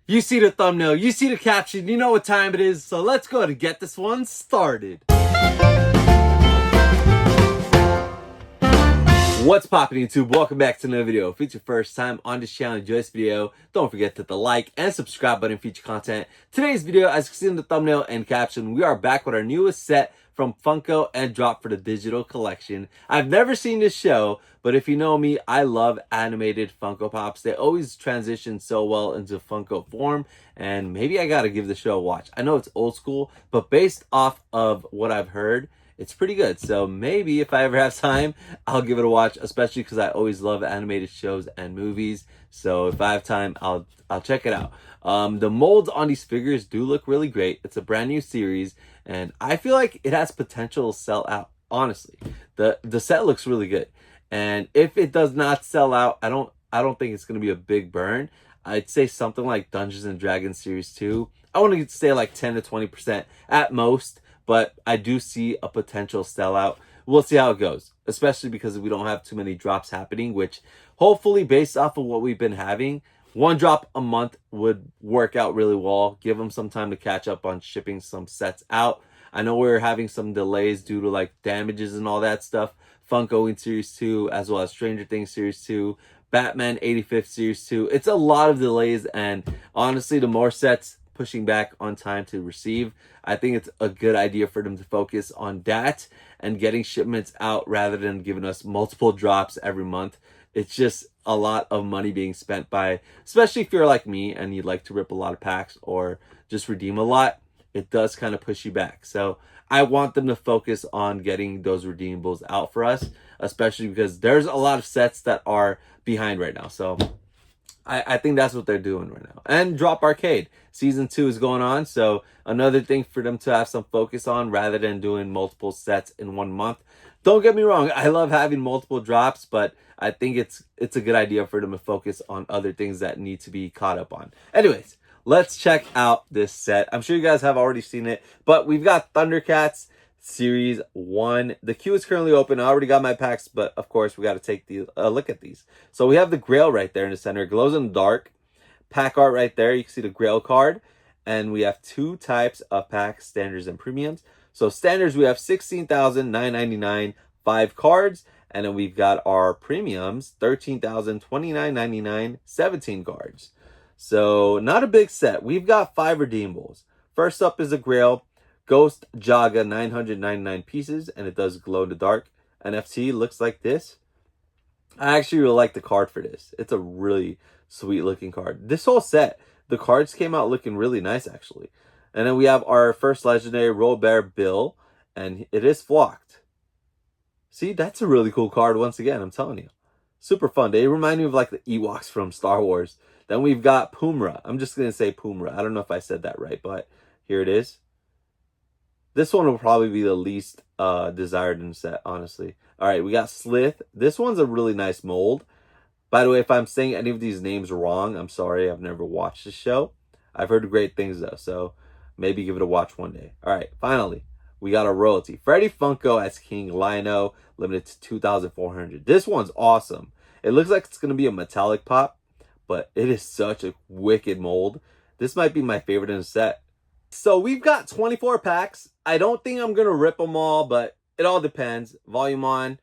You see the thumbnail, you see the caption, you know what time it is, so let's go ahead and get this one started. What's poppin' YouTube? Welcome back to another video. If it's your first time on this channel and enjoy this video, don't forget to hit the like and subscribe button for future content. Today's video, as you can see in the thumbnail and caption, we are back with our newest set from Funko and Drop for the digital collection. I've never seen this show, but if you know me, I love animated Funko Pops. They always transition so well into Funko form, and maybe I gotta give the show a watch. I know it's old school, but based off of what I've heard, it's pretty good. So maybe if I ever have time, I'll give it a watch, especially because I always love animated shows and movies. So if I have time, I'll check it out. The molds on these figures do look really great. It's a brand new series, and I feel like it has potential to sell out. Honestly, the set looks really good, and if it does not sell out, I don't think it's gonna be a big burn. I'd say something like Dungeons and Dragons Series 2. I want to stay like 10 to 20% at most, but I do see a potential sellout. We'll see how it goes, especially because we don't have too many drops happening, which hopefully based off of what we've been having, one drop a month would work out really well. Give them some time to catch up on shipping some sets out. I know we're having some delays due to like damages and all that stuff. Funko in Series 2, as well as Stranger Things Series 2, Batman 85th Series 2. It's a lot of delays, and honestly, the more sets pushing back on time to receive, I think it's a good idea for them to focus on that and getting shipments out rather than giving us multiple drops every month. It's just a lot of money being spent by, especially if you're like me and you'd like to rip a lot of packs or just redeem a lot, it does kind of push you back. So I want them to focus on getting those redeemables out for us, especially because there's a lot of sets that are behind right now. So I think that's what they're doing right now. And Drop Arcade Season 2 is going on, so another thing for them to have some focus on rather than doing multiple sets in 1 month. Don't get me wrong, I love having multiple drops, but I think it's a good idea for them to focus on other things that need to be caught up on. Anyways, let's check out this set. I'm sure you guys have already seen it, but we've got Thundercats Series 1. The queue is currently open. I already got my packs, but of course we got to take a look at these. So we have the Grail right there in the center. It glows in the dark. Pack art right there. You can see the Grail card. And we have two types of packs, standards and premiums. So standards, we have 16,999, 5 cards. And then we've got our premiums, 13,029.99, 17 cards. So not a big set. We've got 5 redeemables. First up is the Grail Ghost Jaga, 999 pieces, and it does glow in the dark. NFT looks like this. I actually really like the card for this. It's a really sweet looking card. This whole set, the cards came out looking really nice actually. And then we have our first legendary Robert Bill, and it is flocked. See, that's a really cool card once again, I'm telling you. Super fun. They remind me of like the Ewoks from Star Wars. Then we've got Pumra. I'm just going to say Pumra. I don't know if I said that right, but here it is. This one will probably be the least desired in the set, honestly. All right, we got Slith. This one's a really nice mold. By the way, if I'm saying any of these names wrong, I'm sorry. I've never watched the show. I've heard great things, though, so maybe give it a watch one day. All right, finally, we got a royalty. Freddy Funko as King Lionel, limited to 2,400. This one's awesome. It looks like it's going to be a metallic pop, but it is such a wicked mold. This might be my favorite in the set. So we've got 24 packs. I don't think I'm going to rip them all, but it all depends. Volume on.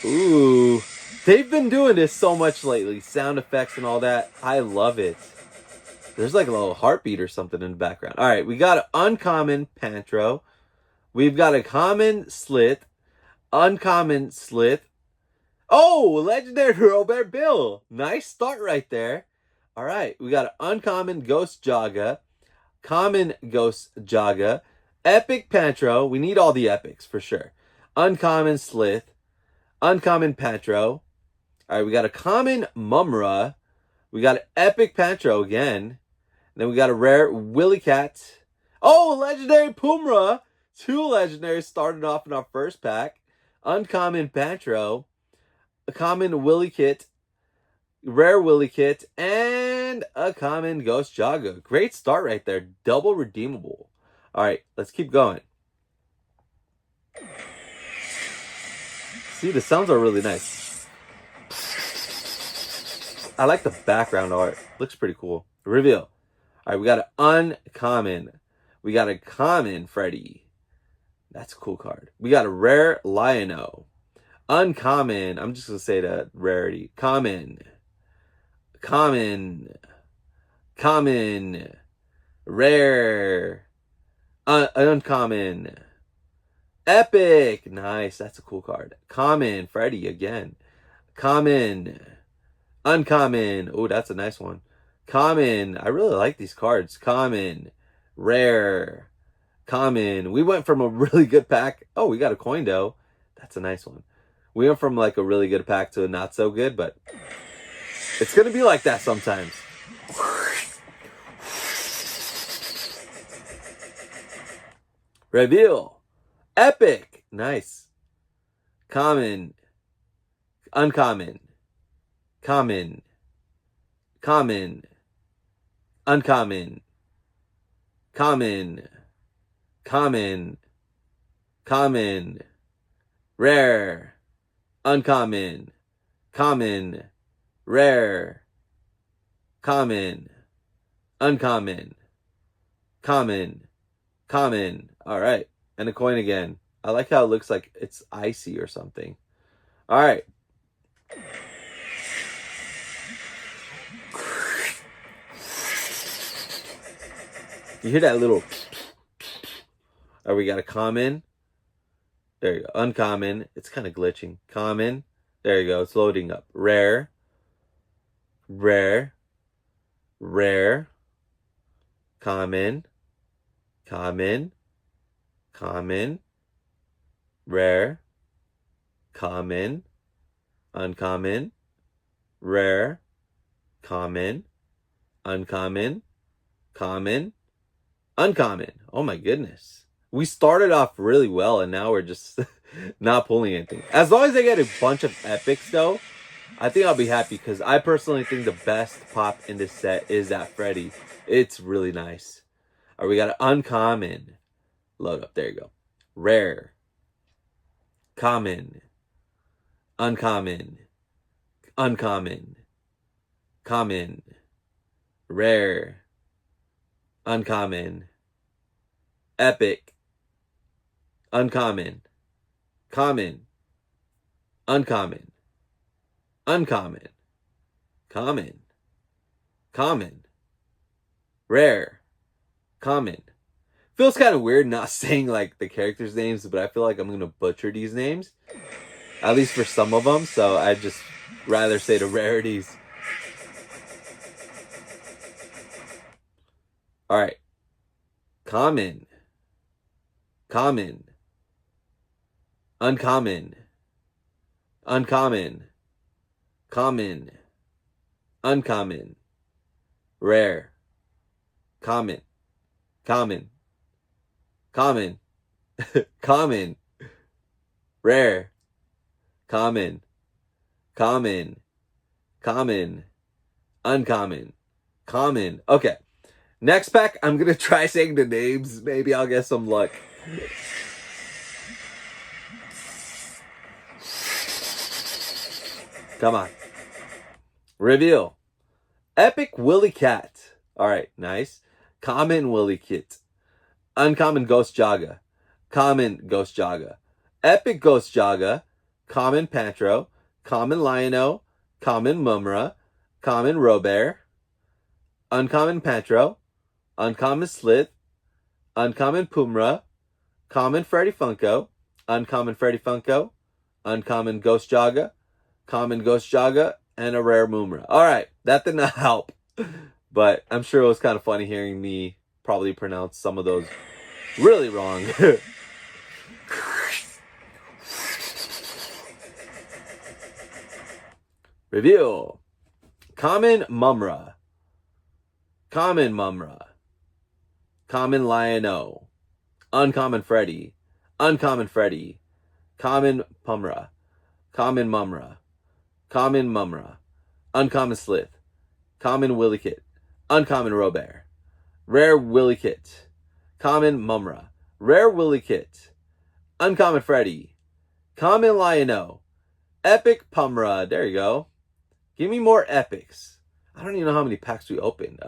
Ooh. They've been doing this so much lately. Sound effects and all that. I love it. There's like a little heartbeat or something in the background. All right, we got an uncommon Pantro. We've got a common Slith. Uncommon Slith. Oh, legendary Robert Bill. Nice start right there. All right, we got an uncommon Ghost Jaga. Common Ghost Jaga, Epic Pantro. We need all the epics for sure. Uncommon Slith, Uncommon Pantro. All right, we got a common Mumra. We got an Epic Pantro again. Then we got a rare Willy Cat. Oh, legendary Pumra. 2 legendaries started off in our first pack. Uncommon Pantro, a common Willy Kit, rare Willy Kit, and a common Ghost Jaga. Great start right there. Double redeemable. All right, let's keep going. See, the sounds are really nice. I like the background art. Looks pretty cool. Reveal. All right, we got an uncommon. We got a common Freddy. That's a cool card. We got a rare Lion-O. Uncommon. I'm just going to say that rarity. Common. Common. Common. Rare. Uncommon. Epic. Nice. That's a cool card. Common. Freddy again. Common. Uncommon. Oh, that's a nice one. Common. I really like these cards. Common. Rare. Common. We went from a really good pack. Oh, we got a coin dough. That's a nice one. We went from like a really good pack to a not so good, but it's going to be like that sometimes. Reveal. Epic. Nice. Common. Uncommon. Common. Common. Uncommon. Common. Common. Common. Rare. Uncommon. Common. Rare. Common. Uncommon. Common. Common. All right. And a coin again. I like how it looks like it's icy or something. All right. You hear that little... All right, we got a common. There you go. Uncommon. It's kind of glitching. Common. There you go. It's loading up. Rare. Rare. Rare. Common. Common. Common. Rare. Common. Uncommon. Rare. Common. Uncommon. Common. Uncommon. Oh my goodness. We started off really well and now we're just not pulling anything. As long as I get a bunch of epics though, I think I'll be happy because I personally think the best pop in this set is that Freddy. It's really nice. All right, we got an uncommon. Load up. There you go. Rare. Common. Uncommon. Uncommon. Common. Rare. Uncommon. Epic. Uncommon. Common. Uncommon. Uncommon. Common. Common. Rare. Common. Feels kind of weird not saying like the characters' names, but I feel like I'm going to butcher these names. At least for some of them, so I'd just rather say the rarities. Alright. Common. Common. Uncommon. Uncommon. Common. Uncommon. Rare. Common. Common. Common. Common. Rare. Common. Common. Common. Uncommon. Common. Okay. Next pack, I'm going to try saying the names. Maybe I'll get some luck. Come on. Reveal. Epic Willy Cat. Alright, nice. Common Willy Kit. Uncommon Ghost Jaga. Common Ghost Jaga. Epic Ghost Jaga. Common Pantro. Common Lion-O. Common Mumra. Common Robert. Uncommon Pantro. Uncommon Slith. Uncommon Pumra. Common Freddy Funko. Uncommon Freddy Funko. Uncommon Ghost Jaga. Common Ghost Jaga. And a rare Mumra. Alright, that did not help. But I'm sure it was kind of funny hearing me probably pronounce some of those really wrong. Review. Common Mumra. Common Mumra. Common Lion-O. Uncommon Freddy. Uncommon Freddy. Common Pumra. Common Mumra. Common Mumra. Uncommon Slith. Common Willy Kit. Uncommon Robert. Rare Willy Kit. Common Mumra. Rare Willy Kit. Uncommon Freddy. Common Lion-O. Epic Pumra. There you go. Give me more epics. I don't even know how many packs we opened.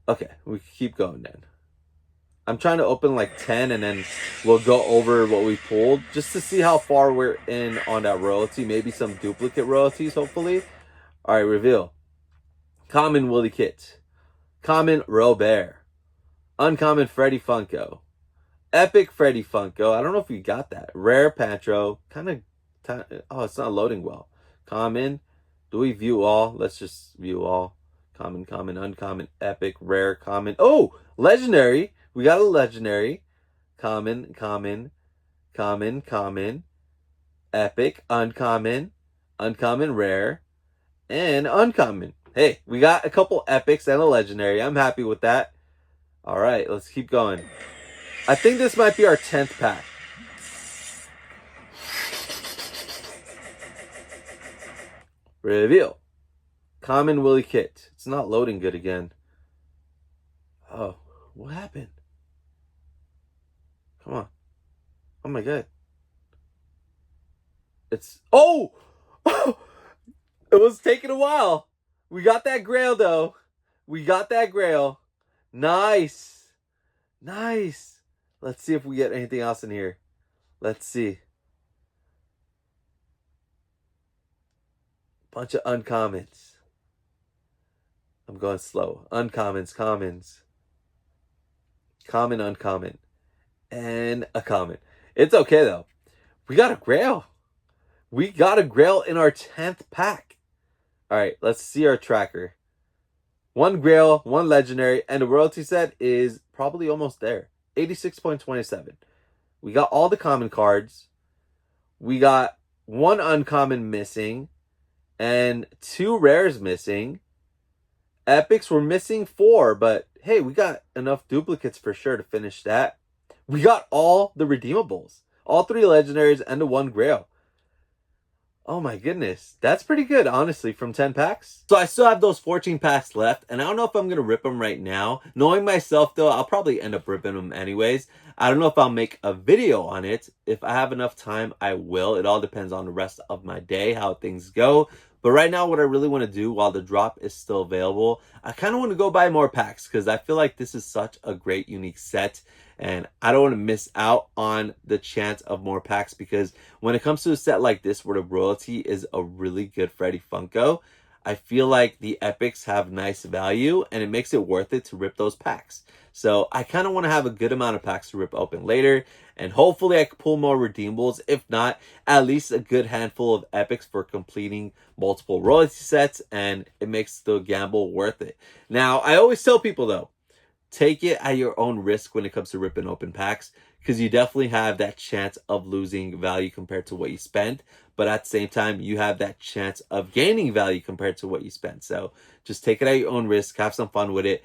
Okay, we can keep going then. I'm trying to open like 10 and then we'll go over what we pulled just to see how far we're in on that royalty. Maybe some duplicate royalties, hopefully. All right, reveal. Common Willy Kit. Common Robert. Uncommon Freddy Funko. Epic Freddy Funko. I don't know if you got that. Rare Pantro. Oh, it's not loading well. Common. Do we view all? Let's just view all. Common, common, uncommon, epic, rare, common. Oh, legendary. We got a legendary. Common, common, common, common, epic, uncommon, uncommon, rare, and uncommon. Hey, we got a couple epics and a legendary. I'm happy with that. All right, let's keep going. I think this might be our 10th pack. Reveal. Common Willy Kit. It's not loading good again. Oh, what happened? Come on. Oh my god. It's... Oh! It was taking a while. We got that Grail, though. We got that Grail. Nice. Nice. Let's see if we get anything else in here. Let's see. Bunch of uncommons. I'm going slow. Uncommons, commons. Common, uncommon. And a common. It's okay, though. We got a Grail. We got a Grail in our 10th pack. All right, let's see our tracker. 1 Grail, 1 legendary, and the royalty set is probably almost there. 86.27. We got all the common cards. We got 1 uncommon missing and 2 rares missing. Epics were missing 4, but hey, we got enough duplicates for sure to finish that. We got all the redeemables. All 3 legendaries and the 1 Grail. Oh my goodness. That's pretty good, honestly, from 10 packs. So I still have those 14 packs left, and I don't know if I'm going to rip them right now. Knowing myself, though, I'll probably end up ripping them anyways. I don't know if I'll make a video on it. If I have enough time, I will. It all depends on the rest of my day, how things go. But right now, what I really want to do while the drop is still available, I kind of want to go buy more packs because I feel like this is such a great, unique set. And I don't want to miss out on the chance of more packs because when it comes to a set like this where the royalty is a really good Freddy Funko, I feel like the epics have nice value and it makes it worth it to rip those packs. So I kind of want to have a good amount of packs to rip open later. And hopefully I can pull more redeemables. If not, at least a good handful of epics for completing multiple royalty sets. And it makes the gamble worth it. Now, I always tell people though, take it at your own risk when it comes to ripping open packs because you definitely have that chance of losing value compared to what you spent. But at the same time, you have that chance of gaining value compared to what you spent. So just take it at your own risk. Have some fun with it.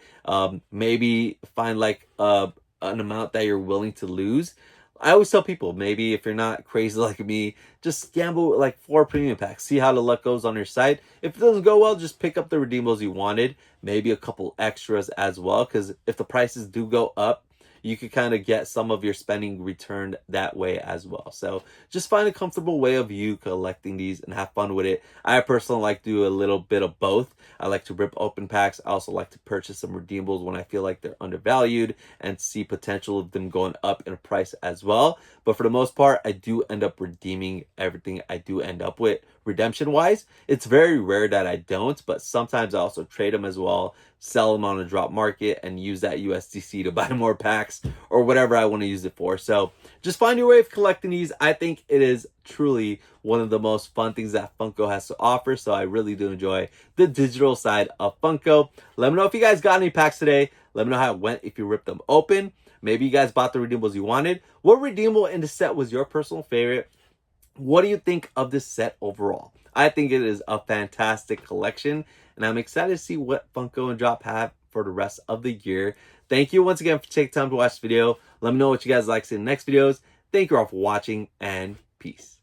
Maybe find like an amount that you're willing to lose. I always tell people, maybe if you're not crazy like me, just gamble like 4 premium packs. See how the luck goes on your side. If it doesn't go well, just pick up the redeemables you wanted. Maybe a couple extras as well. Because if the prices do go up, you could kind of get some of your spending returned that way as well. So just find a comfortable way of you collecting these and have fun with it. I personally like to do a little bit of both. I like to rip open packs. I also like to purchase some redeemables when I feel like they're undervalued and see potential of them going up in price as well. But for the most part, I do end up redeeming everything I do end up with redemption wise. It's very rare that I don't, but sometimes I also trade them as well, sell them on a drop market and use that USDC to buy more packs or whatever I want to use it for. So just find your way of collecting these. I think it is truly one of the most fun things that Funko has to offer. So I really do enjoy the digital side of Funko. Let me know if you guys got any packs today. Let me know how it went if you ripped them open. Maybe you guys bought the redeemables you wanted. What redeemable in the set was your personal favorite? What do you think of this set overall? I think it is a fantastic collection, and I'm excited to see what Funko and Drop have for the rest of the year. Thank you once again for taking time to watch the video. Let me know what you guys like to see in the next videos. Thank you all for watching, and peace.